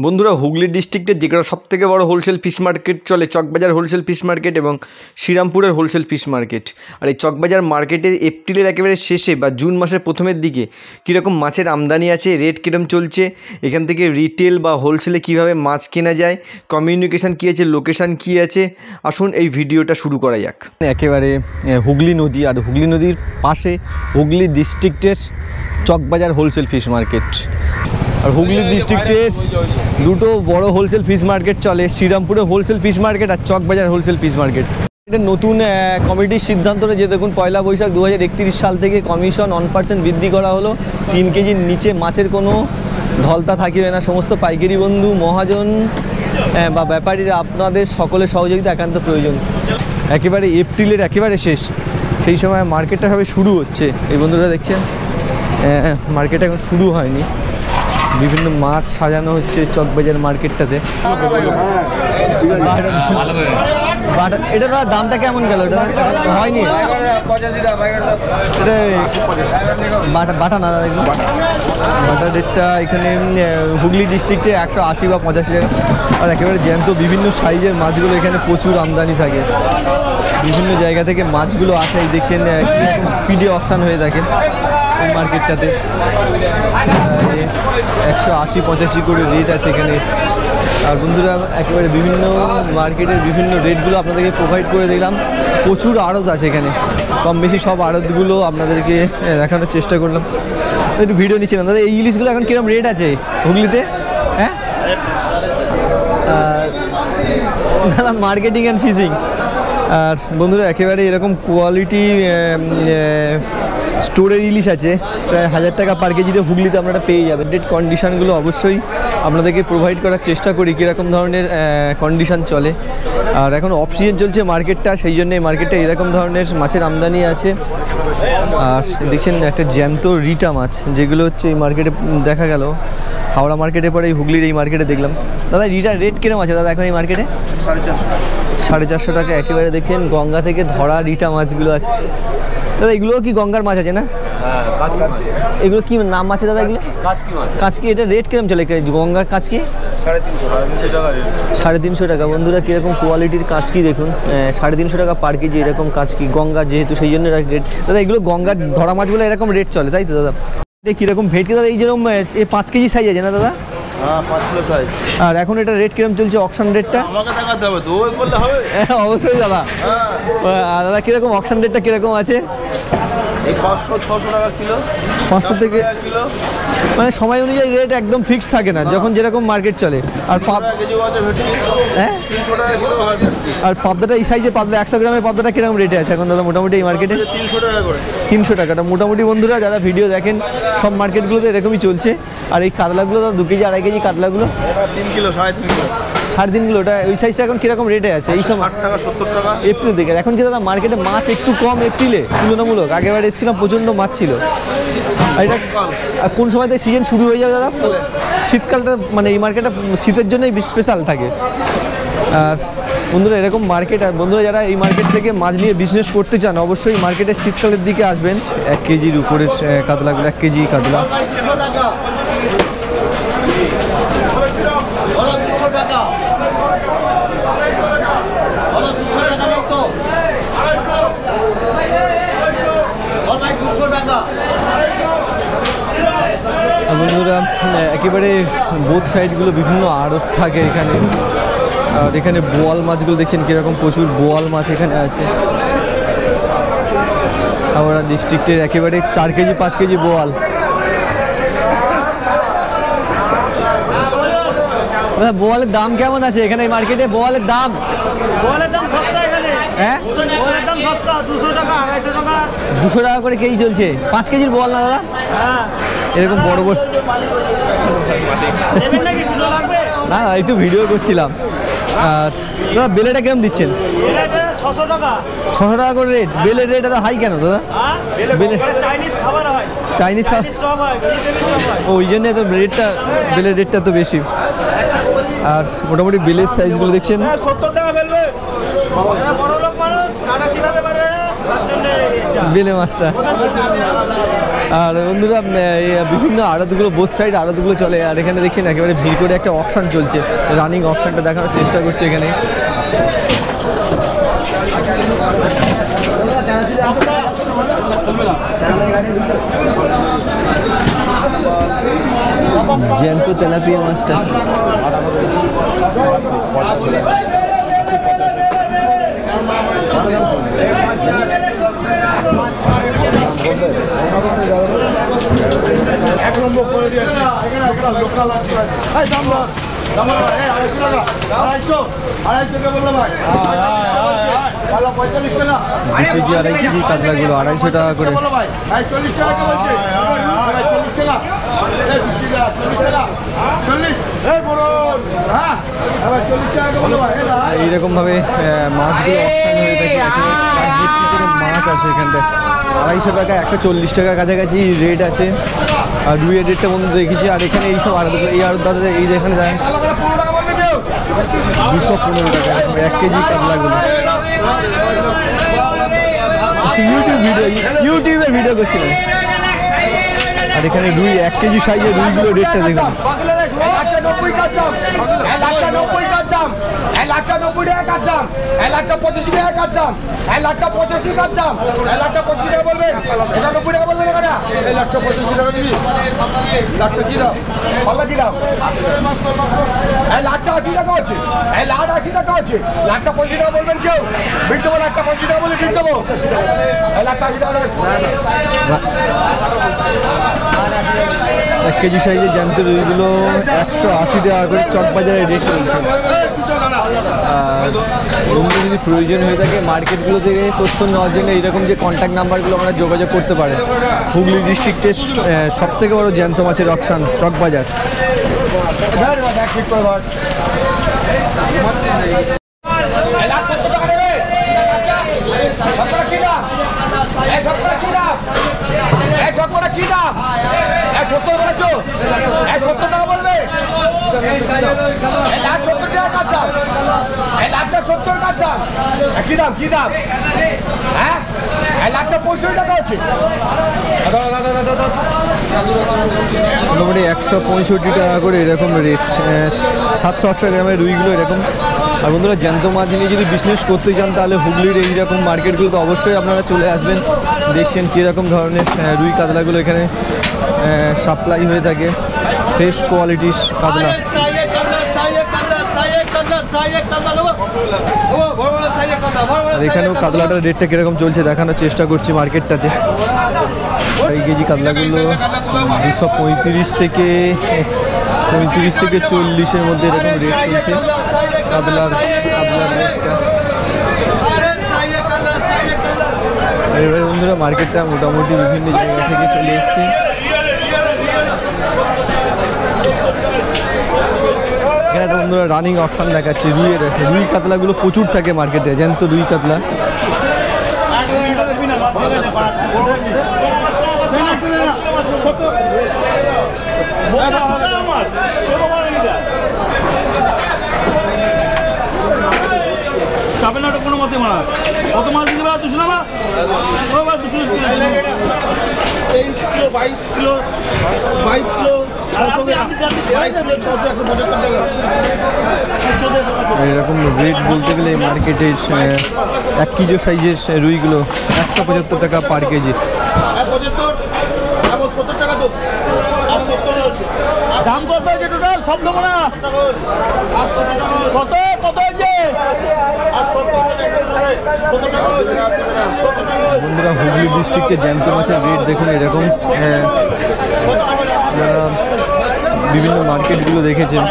বন্ধুরা, হুগলি ডিস্ট্রিক্টের যেগুলো সবথেকে বড় হোলসেল ফিশ মার্কেট চলে চকবাজার হোলসেল ফিশ মার্কেট এবং শ্রীরামপুরের হোলসেল ফিশ মার্কেট। আর এই চকবাজার মার্কেটে এপ্রিলের একেবারে শেষে বা জুন মাসের প্রথমের দিকে কীরকম মাছের আমদানি আছে, রেট কীরকম চলছে, এখান থেকে রিটেল বা হোলসেলে কীভাবে মাছ কেনা যায়, কমিউনিকেশান কী আছে, লোকেশান কী আছে, আসুন এই ভিডিওটা শুরু করা যাক। একেবারে হুগলি নদী, আর হুগলি নদীর পাশে হুগলি ডিস্ট্রিক্টের চকবাজার হোলসেল ফিশ মার্কেট। আর হুগলি ডিস্ট্রিক্টের দুটো বড় হোলসেল ফিশ মার্কেট চলে, শ্রীরামপুরে হোলসেল ফিশ মার্কেট আর চকবাজার হোলসেল ফিশ মার্কেট। এটা নতুন কমিটির সিদ্ধান্ত যে দেখুন 1 বৈশাখ 2031 সাল থেকে কমিশন 1% বৃদ্ধি করা হলো। 3 কেজির নিচে মাছের কোনো ধলতা থাকিবে না। সমস্ত পাইকারি বন্ধু, মহাজন বা ব্যাপারীরা, আপনাদের সকলের সহযোগিতা একান্ত প্রয়োজন। একেবারে এপ্রিলের একেবারে শেষ, সেই সময় মার্কেটটা সবে শুরু হচ্ছে। এই বন্ধুরা দেখছেন মার্কেট এখন শুরু হয়নি, বিভিন্ন মাছ সাজানো হচ্ছে চকবাজার মার্কেটটাতে। এটা দামটা কেমন গেল? এটা হয়নি, এটা বাটা না দাদা, এগুলো বাটার রেটটা এখানে হুগলি ডিস্ট্রিক্টে 180 বা 85 টাকা। আর একেবারে জ্যান্ত বিভিন্ন সাইজের মাছগুলো এখানে প্রচুর আমদানি থাকে, বিভিন্ন জায়গা থেকে মাছগুলো আসে। দেখছেন কীরকম স্পিডে অকশন হয়ে থাকে এই মার্কেটটাতে। 180-85 করে রেট আছে এখানে। আর বন্ধুরা, একেবারে বিভিন্ন মার্কেটের বিভিন্ন রেটগুলো আপনাদেরকে প্রোভাইড করে দিলাম। প্রচুর আড়ত আছে এখানে, কম বেশি সব আড়তগুলো আপনাদেরকে দেখানোর চেষ্টা করলাম। একটু ভিডিও নিচ্ছিলাম দাদা। এই ইলিশগুলো এখন কীরকম রেট আছে হুগলিতে? হ্যাঁ দাদা, মার্কেটিং অ্যান্ড ফিশিং। আর বন্ধুরা, একেবারে এরকম কোয়ালিটি স্টোরের ইলিশ আছে, প্রায় 1000 টাকা পার কেজিতে হুগলিতে আপনারা পেয়ে যাবেন। রেট কন্ডিশানগুলো অবশ্যই আপনাদেরকে প্রোভাইড করার চেষ্টা করি, কীরকম ধরনের কন্ডিশান চলে। আর এখন অফ সিজন চলছে মার্কেটটা, সেই জন্য এই মার্কেটে এরকম ধরনের মাছের আমদানি আছে। আর দেখছেন একটা জ্যান্ত রিটা মাছ, যেগুলো হচ্ছে এই মার্কেটে দেখা গেল হাওড়া মার্কেটে পরে এই হুগলির এই মার্কেটে দেখলাম। দাদা, রিটার রেট কিরকম আছে দাদা এখন এই মার্কেটে? 450 টাকা। একেবারে দেখছেন গঙ্গা থেকে ধরা রিটা মাছগুলো আছে। দাদা, এগুলো কি গঙ্গার মাছ আছে না? এগুলো কি নাম আছে দাদা? এগুলো কাঁচকি। এটা রেট কিরকম চলে গঙ্গার কাঁচকি? 350 টাকা। বন্ধুরা, কীরকম কোয়ালিটির কাঁচকি দেখুন, 350 টাকা পার কেজি এরকম কাঁচকি। গঙ্গার যেহেতু, সেই জন্য রেট। দাদা, এগুলো গঙ্গার ধরা মাছগুলো এরকম রেট চলে, তাই তো দাদা? এটা কীরকম ভেটকি দাদা? এই যেরকম 5 কেজি সাইজ আছে না দাদা? হ্যাঁ, 5 কিলো সাইজ। আর এখন এটা রেট কিরকম চলছে অকশন রেটটা? আমাকে দেখাতে হবে তো, ওই বললে হবে? অবশ্যই দাদা। দাদা, কীরকম অকশন রেটটা কীরকম আছে? এই 500-600 টাকা কিলো। 500 থেকে কিলো, মানে সময় অনুযায়ী রেট একদম ফিক্সড থাকে না, যখন যেরকম মার্কেট চলে। আর হ্যাঁ, আর পাবদাটা এই সাইজে পাবদা 100 গ্রামের পাবদাটা কীরকম রেটে আছে এখন দাদা মোটামুটি এই মার্কেটে? 300 টাকা করে। 300 টাকাটা মোটামুটি। বন্ধুরা, যারা ভিডিও দেখেন সব মার্কেটগুলোতে এরকমই চলছে। আর এই কাতলাগুলো দাদা 2 কেজি 2.5 কেজি কাতলাগুলো 3 কিলো 3.5 কিলো 3.5 কিলো। ওটা ওই সাইজটা এখন কীরকম রেটে আছে এই সময়? 60 টাকা 70 টাকা এপ্রিল থেকে। এখন কি দাদা মার্কেটে মাছ একটু কম এপ্রিলে তুলনামূলক? আগেবার এসেছিলাম প্রচণ্ড মাছ ছিল। আর এটা কোন সময়তে সিজন শুরু হয়ে যাবে দাদা? শীতকালটা, মানে এই মার্কেটটা শীতের জন্যই স্পেশাল থাকে। আর বন্ধুরা, এরকম মার্কেট। আর বন্ধুরা, যারা এই মার্কেট থেকে মাছ নিয়ে বিজনেস করতে চান, অবশ্যই মার্কেটের শীতকালের দিকে আসবেন। 1 কেজির উপরে কাতলাগুলো, 1 কেজি কাতলা। বন্ধুরা, একেবারে বোথ সাইডগুলো বিভিন্ন আড়ত থাকে এখানে। আর এখানে বোয়াল মাছগুলো দেখছেন কীরকম, প্রচুর বোয়াল মাছ এখানে আছে। হাওড়া ডিস্ট্রিক্টের একেবারে 4 কেজি 5 কেজি বোয়াল। বোয়ালের দাম কেমন আছে এখানে এই মার্কেটে? বোয়ালের দাম সস্তা এখানে। হ্যাঁ, বোয়ালের দাম সস্তা, 200 টাকা 250 টাকা 200 টাকা করে কেজি চলছে। 5 কেজির বোয়াল না দাদা? হ্যাঁ, এরকম বড় বড়। না, একটু ভিডিও করছিলাম। আর দাদা, বেলেটা কিরকম দিচ্ছেন? 600 টাকা। 600 টাকা করে রেট। বেলের রেট এত হাই কেন দাদা? চাইনিজ খাবার, ওই জন্য তো রেটটা, বেলের রেটটা তো বেশি। আর মোটামুটি বেলের সাইজগুলো দেখছেন। 70 টাকা ফেলবে বেলে মাছটা। আর বন্ধুরা বিভিন্ন আড়তগুলো বোথ সাইড আড়তগুলো চলে, আর এখানে দেখছেন একেবারে ভিড় করে একটা অকশন চলছে, রানিং অকশনটা দেখানোর চেষ্টা করছে এখানে। জ্যান্ত তেলাপিয়া মাছটা এক নম্বর করে দিয়েছে, লোকাল আছে। কেজি 2.5 কেজি কাতলাগুলো 250 টাকা করে। এইরকম ভাবে মাছগুলো অপশান হয়ে থাকে, মাছ আছে এখানটায় 250 টাকা 140 টাকা কাছাকাছি রেট আছে। আর রুইয়ের রেটটা বন্ধু দেখেছি। আর এখানে এইসব এই আর দাদা এই যেখানে দেখেন 215 টাকা 1 কেজি কাতলাগুলো। ইউটিউবের ভিডিও করছিলেন। আর এখানে রুই 1 কেজি সাইজের রুইগুলো রেটটা দেখুন। 1,90,000 টাকা কার দাম, 1,85,000 টাকা কার দাম, 1,85,000 কার দাম, 1,85,000 টাকা বলবেন, 1,90 টাকা বলবেন না, 1,85,000 টাকা দিবি, লাখটা কি দাম, পাল্লা কি দাম, 1,80,000 টাকা আছে, 1,80,000 টাকা আছে, 1,85,000 টাকা বলবেন কেউ, বিট দেবো, 1,85,000 টাকা বলে বিট দেবো, 1,80,000 টাকা। 1 কেজি সাইজের জ্যান্ত রুইগুলো 180 টাকা করে চকবাজারে রেট চলছে। যদি প্রয়োজন হয়ে থাকে মার্কেটগুলো থেকে তথ্য নেওয়ার জন্য এইরকম যে কন্ট্যাক্ট নাম্বারগুলো আমরা যোগাযোগ করতে পারেন। হুগলি ডিস্ট্রিক্টের সবথেকে বড় জ্যান্ত মাছের অকশন চকবাজার। কি দাম, কি দাম, হ্যাঁ, 1,65,000 টাকা আছে, মোটামুটি 165 টাকা করে এরকম রেট। 700-800 গ্রামের রুইগুলো এরকম। আর বন্ধুরা জ্যান্ত মাছ নিয়ে যদি বিজনেস করতে চান তাহলে হুগলির এইরকম মার্কেটগুলোতে অবশ্যই আপনারা চলে আসবেন। দেখছেন কীরকম ধরনের রুই কাতলাগুলো এখানে সাপ্লাই হয়ে থাকে, ফ্রেশ কোয়ালিটির কাতলা। আর এখানেও কাতলাটার রেটটা কীরকম চলছে দেখানোর চেষ্টা করছি মার্কেটটাতে। এই কেজি কাতলাগুলো 235 থেকে 40-এর মধ্যে এরকম রেট চলছে কাতলার রেটটা। এবারে বন্ধুরা মার্কেটটা মোটামুটি বিভিন্ন জায়গা থেকে চলে এসছে। এখানে বন্ধুরা রানিং অপশান দেখাচ্ছে রুইয়ের। রুই কাতলাগুলো প্রচুর থাকে মার্কেটে, জ্যান্ত রুই কাতলা। কোনো মতে মারা কত মাছ দিতে পারা 200 টাকা, 23 কিলো, 22 কিলো, 22 কিলো, 600 গ্রাম, 22 কিলো, 600, 175 টাকা। এরকম রেট বলতে গেলে মার্কেটে 1 কেজি সাইজের রুইগুলো 175 টাকা পার কেজি। 75, 70 টাকা তো, আর 70 হচ্ছে। দাম কত হয়েছে টোটাল সব দেবো না, কত কত হয়েছে? বন্ধুরা হুগলি ডিস্ট্রিক্টে জ্যান্ত মাছের রেট দেখুন এরকম। যারা বিভিন্ন মার্কেটগুলো দেখেছেন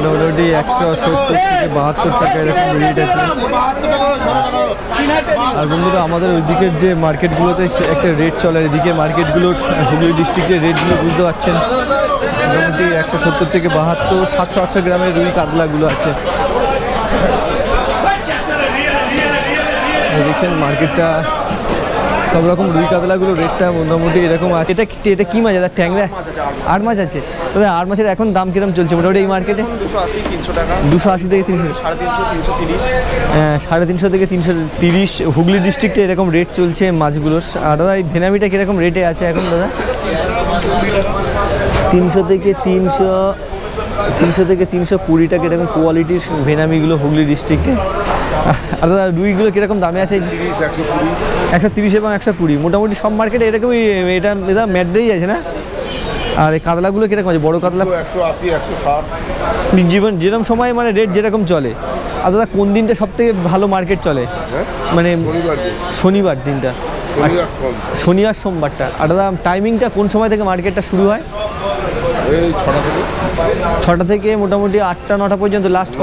মোটামুটি 170 থেকে 72 টাকা এরকম রেট আছে। আর বন্ধুরা আমাদের ওইদিকের যে মার্কেটগুলোতে একটা রেট চলে, এদিকে মার্কেটগুলোর হুগলি ডিস্ট্রিক্টের রেটগুলো বুঝতে পারছেন। মোটামুটি 170 থেকে 72, 700-800 গ্রামের রুই কাতলাগুলো আছে। দেখছেন মার্কেটটা সব রকম রুই কাতলাগুলো রেটটা মোটামুটি এরকম আছে। এটা কি মাছ? এটা ট্যাংরা আট মাছ আছে। তবে আট মাছের এখন দাম কিরকম চলছে মোটামুটি এই মার্কেটে? 280-300 টাকা, 280 থেকে 300, 350-330। 350 থেকে 330 হুগলি ডিস্ট্রিক্টে এরকম রেট চলছে মাছগুলোর। আর দাদা এই ভেনামিটা কীরকম রেটে আছে এখন দাদা? 300 থেকে 320 টাকা এরকম কোয়ালিটির ভেনামিগুলো হুগলি ডিস্ট্রিক্টে। আর দাদা রুইগুলো কীরকম দামে আছে? 130 এবং 120 মোটামুটি সব মার্কেটে এরকমই। এটা ম্যাডেই আছে না? আর এই কাতলাগুলো কীরকম আছে? বড় কাতলা 180-160 জীবন যেরকম সময় মানে রেট যেরকম চলে। আর দাদা কোন দিনটা সব থেকে ভালো মার্কেট চলে? মানে শনিবার দিনটা, শনি আর সোমবারটা। আর দাদা টাইমিংটা কোন সময় থেকে মার্কেটটা শুরু হয়? এই 6টা থেকে মোটামুটি 8টা-9টা পর্যন্ত, লাস্ট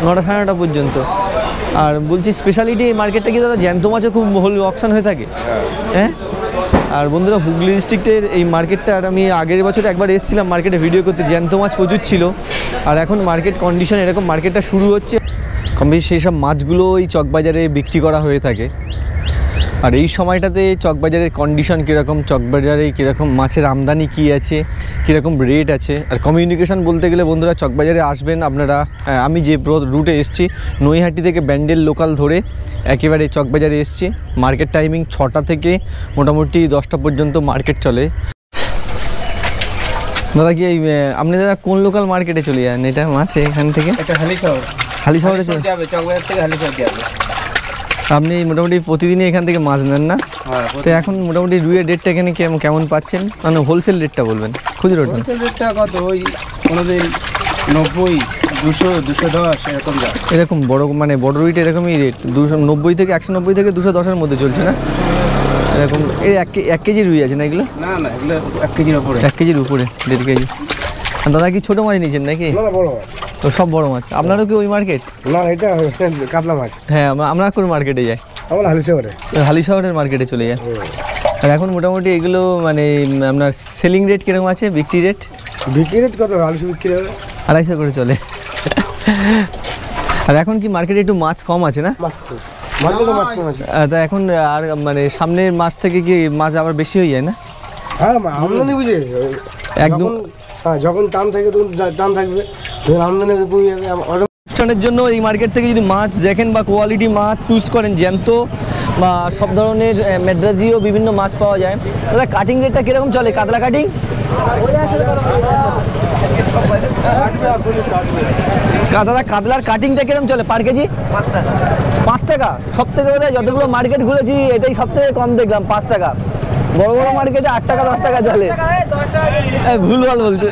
9টা-9:30 পর্যন্ত। আর বলছি স্পেশালিটি এই মার্কেটটা কি দাদা জ্যান্ত মাছও খুব অকশন হয়ে থাকে? হ্যাঁ। আর বন্ধুরা হুগলি ডিস্ট্রিক্টের এই মার্কেটটার আমি আগের বছর একবার এসেছিলাম মার্কেটে ভিডিও করতে, জ্যান্ত মাছ প্রচুর ছিল। আর এখন মার্কেট কন্ডিশন এরকম মার্কেটটা শুরু হচ্ছে, কম বেশি সেই সব মাছগুলো এই চকবাজারে বিক্রি করা হয়ে থাকে। আর এই সময়টাতে চকবাজারের কন্ডিশন কীরকম, চকবাজারে কীরকম মাছের আমদানি কী আছে, কীরকম রেট আছে। আর কমিউনিকেশান বলতে গেলে বন্ধুরা চকবাজারে আসবেন আপনারা। আমি যে রুটে এসেছি নৈহাটি থেকে ব্যান্ডেল লোকাল ধরে একেবারে চকবাজারে এসেছি। মার্কেট টাইমিং 6টা থেকে মোটামুটি 10টা পর্যন্ত মার্কেট চলে। দাদা কি এই আপনি দাদা কোন লোকাল মার্কেটে চলে যান এটা মাছ এখান থেকে? এটা হালিশহর হালিশহরে চলে যাবে, চকবাজার থেকে হালিশহর যাবে। আপনি মোটামুটি প্রতিদিনই এখান থেকে মাছ নেন না? তো এখন মোটামুটি রুইয়ের রেটটা এখানে কেমন পাচ্ছেন? মানে হোলসেল রেটটা বলবেন, খুচরোটা? হোলসেল রেটটা কত? ওই কোনোদিন 90, 200, 210 এরকম যায়। এরকম বড় মানে বড় রুইটা এরকমই রেট 290 থেকে 190 থেকে 210-এর মধ্যে চলছে না? এরকম এই 1 কেজি রুই আছে না এগুলো? না না, এগুলো 1 কেজির উপরে। 1 কেজির উপরে, 1.5 কেজি। আর দাদা কি ছোটো মাছ নিয়েছেন নাকি? বড় মাছ। তো সব বড় মাছ। আপনারও কি ওই মার্কেট? না, এটা কাতলা মাছ। হ্যাঁ, আমরা কোন মার্কেটে যাই? আমরা হালিশহরে। হালিশহরের মার্কেটে চলে যায়। আর এখন মোটামুটি এগুলো মানে আপনার সেলিং রেট কীরকম আছে, বিক্রি রেট? বিক্রি রেট কত? আলু বিক্রি হবে 250 করে চলে। আর এখন কি মার্কেটে একটু মাছ কম আছে না? মাছ কম আছে। তা এখন আর মানে সামনের মাস থেকে কি মাছ আবার বেশি হয়ে যায় না? হ্যাঁ, আমদানি বুঝে একদম। হ্যাঁ, যখন টান থাকে তখন টান থাকবে, আমদানি কমে যাবে। অনুষ্ঠানের জন্য এই মার্কেট থেকে যদি মাছ দেখেন বা কোয়ালিটি মাছ চুজ করেন, জ্যান্ত বা সব ধরনের ম্যাড্রাজিও বিভিন্ন মাছ পাওয়া যায়। দাদা কাটিং রেটটা কীরকম চলে? কাতলা কাটিং দাদা কাতলার কাটিংটা কিরকম চলে পার কেজি? 5 টাকা। সব থেকে বোধহয় যতগুলো মার্কেট ঘুরেছি এটাই সব থেকে কম দেখলাম, 5 টাকা। বড় বড় মার্কেটে 8 টাকা 10 টাকা চলে। ভুলভাল বলছে।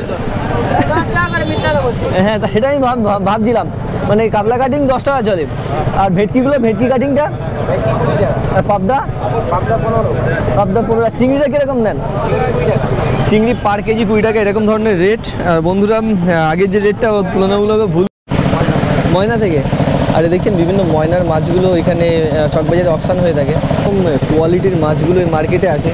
হ্যাঁ, তা সেটাই ভাবছিলাম, মানে কাতলা কাটিং 10 টাকা চলে। আর ভেটকি কাটিংটা? আর পাবদা 15। চিংড়িটা কিরকম দেন? চিংড়ি পার কেজি 20 টাকা এরকম ধরনের রেট। আর বন্ধুরা আগের যে রেটটা তুলনামূলক ভুল। ময়না থেকে আর দেখছেন বিভিন্ন ময়নার মাছগুলো এখানে চকবাজারে অকশন হয়ে থাকে। এরকম কোয়ালিটির মাছগুলো এই মার্কেটে আছে।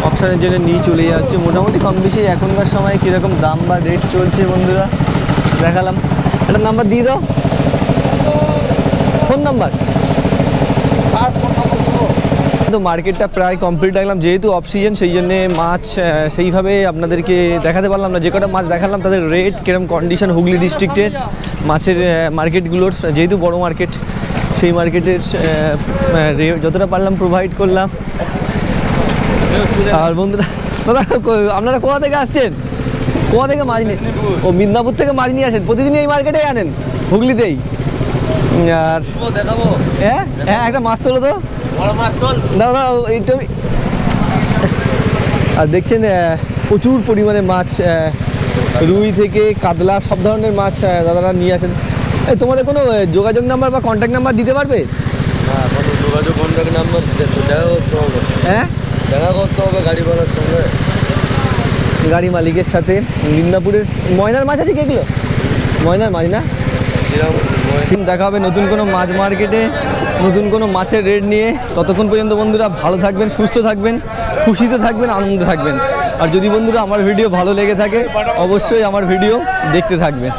অকশনের জন্য নিয়ে চলে যাচ্ছে। মোটামুটি কম বেশি এখনকার সময় কীরকম দাম বা রেট চলছে বন্ধুরা দেখালাম। একটা নাম্বার দিয়ে দাও, ফোন নাম্বার। তো মার্কেটটা প্রায় কমপ্লিট দেখলাম, যেহেতু অফ সিজন সেই জন্যে মাছ সেইভাবে আপনাদেরকে দেখাতে পারলাম না। যে কটা মাছ দেখালাম তাদের রেট কীরকম কন্ডিশন হুগলি ডিস্ট্রিক্টের মাছের মার্কেটগুলোর, যেহেতু বড় মার্কেট সেই মার্কেটের যতটা পারলাম প্রোভাইড করলাম। আর বন্ধুরা আপনারা কোথা থেকে আসছেন? কোথা থেকে মাছ নিয়ে? ও মিদনাপুর থেকে মাছ নিয়ে আসেন? প্রতিদিনই এই মার্কেটে আনেন হুগলিতেই? আর দেখাবো। হ্যাঁ হ্যাঁ, একটা মাছ তোলো তো দাদা এইটা। আর দেখছেন প্রচুর পরিমাণে মাছ, রুই থেকে কাতলা সব ধরনের মাছ দাদারা নিয়ে আসেন। তোমাদের কোনো যোগাযোগ নাম্বার বা কন্ট্যাক্ট নাম্বার দিতে পারবে? হ্যাঁ, যোগাযোগ কন্ট্যাক্ট নাম্বার দেখা করতে হবে। হ্যাঁ, দেখা করতে হবে গাড়ি ভাড়ার সঙ্গে, গাড়ি মালিকের সাথে। মিদনাপুরের ময়নার মাছ আছে কি এগুলো? ময়নার মাছ না? দেখা হবে নতুন কোনো মাছ মার্কেটে, নতুন কোনো মাছের রেট নিয়ে। ততক্ষণ পর্যন্ত বন্ধুরা ভালো থাকবেন, সুস্থ থাকবেন, খুশিতে থাকবেন, আনন্দে থাকবেন। আর যদি বন্ধুরা আমার ভিডিও ভালো লেগে থাকে অবশ্যই আমার ভিডিও দেখতে থাকবেন।